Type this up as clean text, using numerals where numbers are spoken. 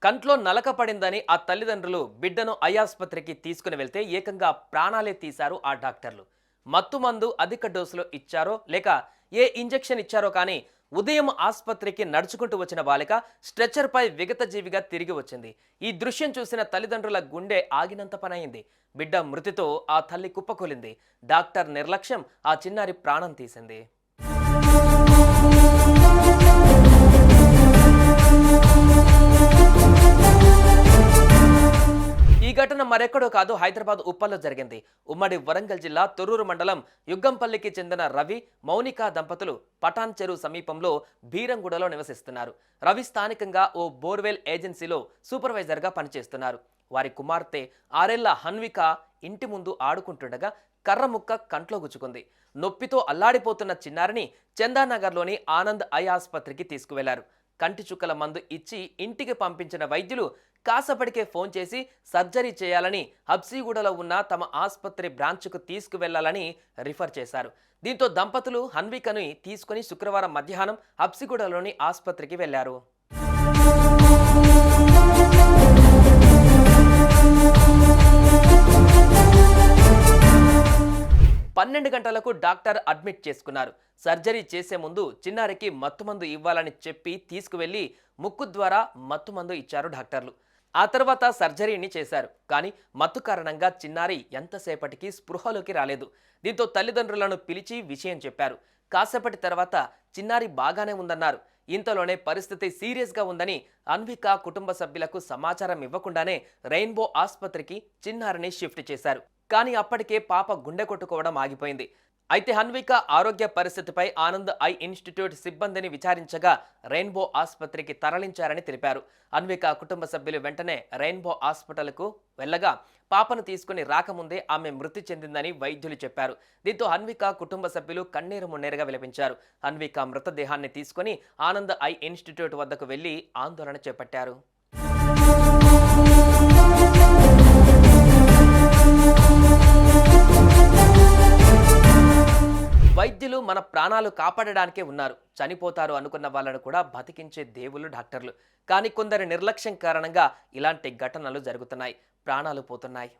కంట్లో నలక పడిందని ఆ తల్లిదండ్రులు బిడ్డను ఐ ఆస్పత్రికి తీసుకుని వెళ్తే ఏకంగా ప్రాణాలే తీశారు ఆ డాక్టర్లు. మత్తుమందు అధిక డోసులో ఇచ్చారో లేక ఏ ఇంజెక్షన్ ఇచ్చారో కానీ ఉదయం ఆస్పత్రికి నడుచుకుంటూ వచ్చిన బాలిక స్ట్రెచర్పై విగతజీవిగా తిరిగి వచ్చింది. ఈ దృశ్యం చూసిన తల్లిదండ్రుల గుండె ఆగినంత పనయింది. బిడ్డ మృతితో ఆ తల్లి కుప్పకూలింది. డాక్టర్ నిర్లక్ష్యం ఆ చిన్నారి ప్రాణం తీసింది. ఈ ఘటన మరెక్కడో కాదు, హైదరాబాద్ ఉప్పల్లో జరిగింది. ఉమ్మడి వరంగల్ జిల్లా తొర్రూరు మండలం యుగ్గంపల్లికి చెందిన రవి, మౌనిక దంపతులు పటాన్ చెరువు సమీపంలో బీరంగూడలో నివసిస్తున్నారు. రవి స్థానికంగా ఓ బోర్వెల్ ఏజెన్సీలో సూపర్వైజర్గా పనిచేస్తున్నారు. వారి కుమార్తె 6 ఏళ్ల హన్విక ఇంటి ముందు ఆడుకుంటుండగా కర్ర ముక్క కంట్లో గుచ్చుకుంది. నొప్పితో అల్లాడిపోతున్న చిన్నారిని చందానగర్లోని ఆనంద్ ఐ ఆస్పత్రికి తీసుకువెళ్లారు. కంటి చుక్కల మందు ఇచ్చి ఇంటికి పంపించిన వైద్యులు కాసేపటికే ఫోన్ చేసి సర్జరీ చేయాలని హబ్సీగూడలో ఉన్న తమ ఆస్పత్రి బ్రాంచ్కు తీసుకువెళ్లాలని రిఫర్ చేశారు. దీంతో దంపతులు హన్వికను తీసుకుని శుక్రవారం మధ్యాహ్నం హబ్సీగూడలోని ఆస్పత్రికి వెళ్లారు. 12 గంటలకు డాక్టర్ అడ్మిట్ చేసుకున్నారు. సర్జరీ చేసే ముందు చిన్నారికి మత్తుమందు ఇవ్వాలని చెప్పి తీసుకువెళ్లి ముక్కు ద్వారా మత్తుమందు ఇచ్చారు డాక్టర్లు. ఆ తర్వాత సర్జరీని చేశారు. కానీ మత్తు కారణంగా చిన్నారి ఎంతసేపటికి స్పృహలోకి రాలేదు. దీంతో తల్లిదండ్రులను పిలిచి విషయం చెప్పారు. కాసేపటి తర్వాత చిన్నారి బాగానే ఉందన్నారు. ఇంతలోనే పరిస్థితి సీరియస్గా ఉందని అన్విక కుటుంబ సభ్యులకు సమాచారం ఇవ్వకుండానే రెయిన్బో ఆస్పత్రికి చిన్నారిని షిఫ్ట్ చేశారు. కానీ అప్పటికే పాప గుండె కొట్టుకోవడం ఆగిపోయింది. అయితే హన్విక ఆరోగ్య పరిస్థితిపై ఆనంద్ ఐ ఇన్స్టిట్యూట్ సిబ్బందిని విచారించగా రెయిన్బో ఆస్పత్రికి తరలించారని తెలిపారు. హన్విక కుటుంబ సభ్యులు వెంటనే రెయిన్బో హాస్పిటల్కు వెళ్ళగా పాపను తీసుకుని రాకముందే ఆమె మృతి చెందిందని వైద్యులు చెప్పారు. దీంతో హన్విక కుటుంబ సభ్యులు కన్నీరు మున్నీరుగా విలపించారు. హన్విక మృతదేహాన్ని తీసుకుని ఆనంద్ ఐ ఇన్స్టిట్యూట్ వద్దకు వెళ్లి ఆందోళన చేపట్టారు. వైద్యులు మన ప్రాణాలు కాపాడడానికే ఉన్నారు. చనిపోతారు అనుకున్న వాళ్ళను కూడా బతికించే దేవుళ్ళు డాక్టర్లు. కానీ కొందరి నిర్లక్ష్యం కారణంగా ఇలాంటి ఘటనలు జరుగుతున్నాయి, ప్రాణాలు పోతున్నాయి.